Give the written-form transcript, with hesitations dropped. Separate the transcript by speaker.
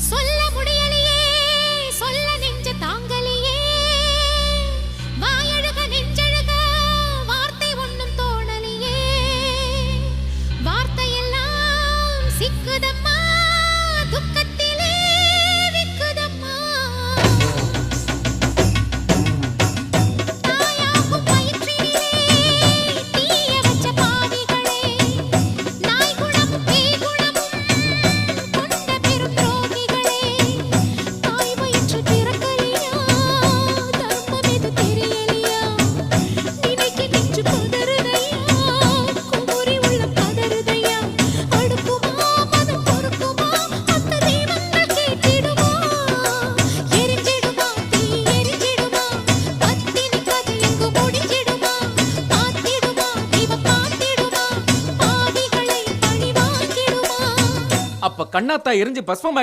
Speaker 1: சொல்ல முடியலையே சொல்ல நெஞ்ச தாங்கலையே வாயழுக நெஞ்சழுக வார்த்தை ஒண்ணும் தோணலையே வார்த்தையெல்லாம் சிக்குதம்மா துக்கத்திலே விக்குதம்மா தாயாகும் வயிற்றினிலே தீய வச்ச பாவிகளே நாய் குணம் பேய் குணமும் கொண்ட பெரும் துரோகிகளே தாய் வயிற்று பிறக்கலையா தர்மம் எது தெரியலையா நினைக்க நெஞ்சு பதறுதையா குமுறி உள்ள பதறுதையா அடுக்குமா மனம் பொறுக்குமா அந்த தெய்வங்கள் கேட்டிடுமா எரிஞ்சிடுமா தீ எரிஞ்சிடுமா பத்தினி கதை எங்கு முடிஞ்சிடுமா பார்த்திடுமா தெய்வம் பார்த்திடுமா பாவிகளை பழி வாங்கிடுமா
Speaker 2: அப்ப கண்ணாத்தா எரிஞ்சு பஸ்மம்